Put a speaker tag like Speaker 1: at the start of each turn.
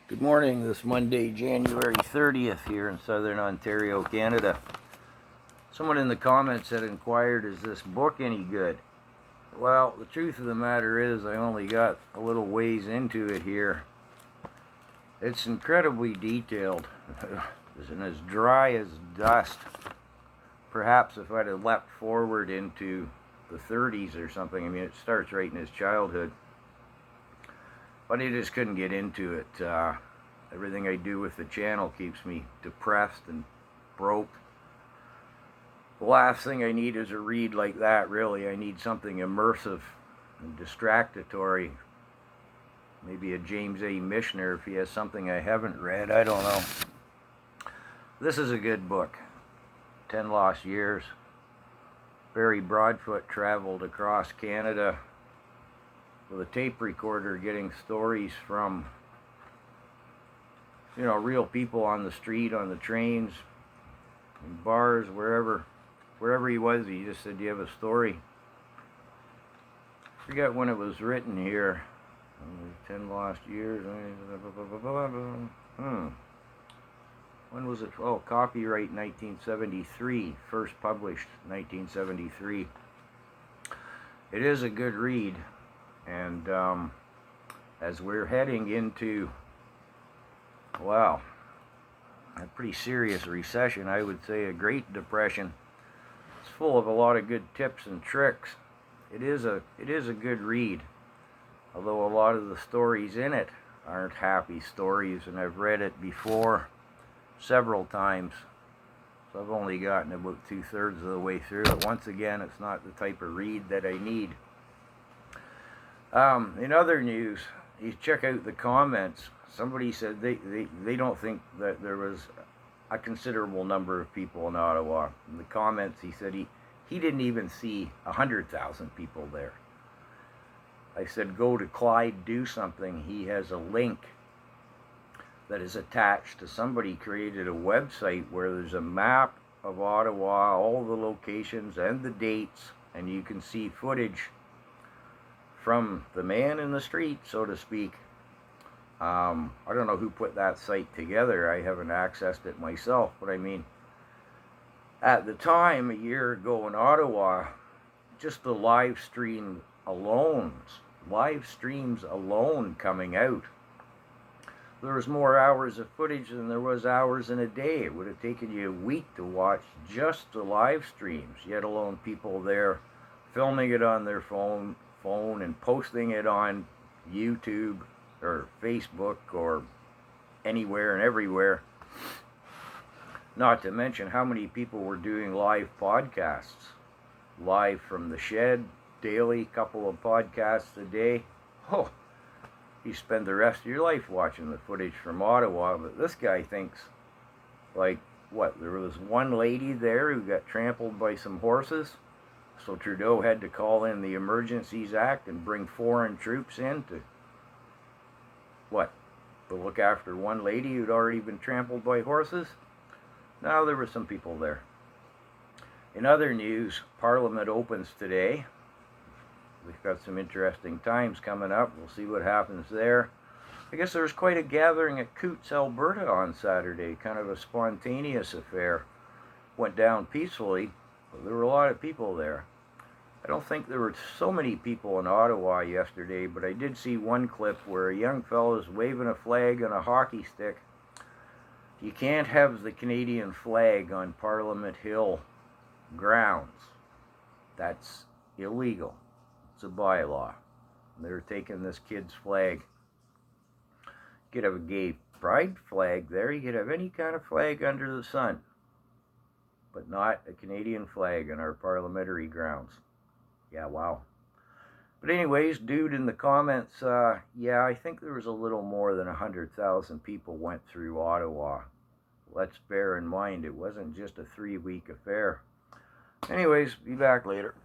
Speaker 1: Good morning, this Monday, January 30th here in Southern Ontario, Canada. Someone in the comments had inquired, is this book any good? Well, the truth of the matter is I only got a little ways into it here. It's incredibly detailed and as dry as dust. Perhaps if I'd have leapt forward into the 30s or something, I mean, it starts right in his childhood. But I just couldn't get into it. Everything I do with the channel keeps me depressed and broke. The last thing I need is a read like that, really. I need something immersive and distractory. Maybe a James A. Michener if he has something I haven't read. I don't know. This is a good book. 10 Lost Years. Barry Broadfoot traveled across Canada with a tape recorder getting stories from, real people on the street, on the trains, in bars, wherever he was. He just said, do you have a story? I forget when it was written here. 10 Lost Years. When was it? Oh, copyright 1973. First published 1973. It is a good read. And as we're heading into, a pretty serious recession, I would say a Great Depression, it's full of a lot of good tips and tricks. It is a good read, although a lot of the stories in it aren't happy stories, and I've read it before several times, so I've only gotten about 2/3 of the way through it. Once again, it's not the type of read that I need. In other news, you check out the comments. Somebody said they don't think that there was a considerable number of people in Ottawa. In the comments, he said he didn't even see 100,000 people there. I said, go to Clyde Do Something. He has a link that is attached to, somebody created a website where there's a map of Ottawa, all the locations and the dates, and you can see footage from the man in the street, so to speak. I don't know who put that site together. I haven't accessed it myself, but I mean, at the time, a year ago in Ottawa, just the live streams alone coming out, there was more hours of footage than there was hours in a day. It would have taken you a week to watch just the live streams, yet alone people there filming it on their phone and posting it on YouTube or Facebook or anywhere and everywhere. Not to mention how many people were doing live podcasts, live from the shed, daily, couple of podcasts a day. Oh, you spend the rest of your life watching the footage from Ottawa, but this guy thinks, like, what, there was one lady there who got trampled by some horses, so Trudeau had to call in the Emergencies Act and bring foreign troops in to look after one lady who'd already been trampled by horses? No, there were some people there. In other news, Parliament opens today. We've got some interesting times coming up. We'll see what happens there. I guess there was quite a gathering at Coots, Alberta on Saturday, kind of a spontaneous affair. Went down peacefully, but there were a lot of people there. I don't think there were so many people in Ottawa yesterday, but I did see one clip where a young fellow is waving a flag on a hockey stick. You can't have the Canadian flag on Parliament Hill grounds. That's illegal. It's a bylaw. They're taking this kid's flag. You could have a gay pride flag there. You could have any kind of flag under the sun, but not a Canadian flag on our parliamentary grounds. Yeah, wow. But anyways, dude in the comments, yeah, I think there was a little more than 100,000 people went through Ottawa. Let's bear in mind, it wasn't just a 3-week affair. Anyways, be back later.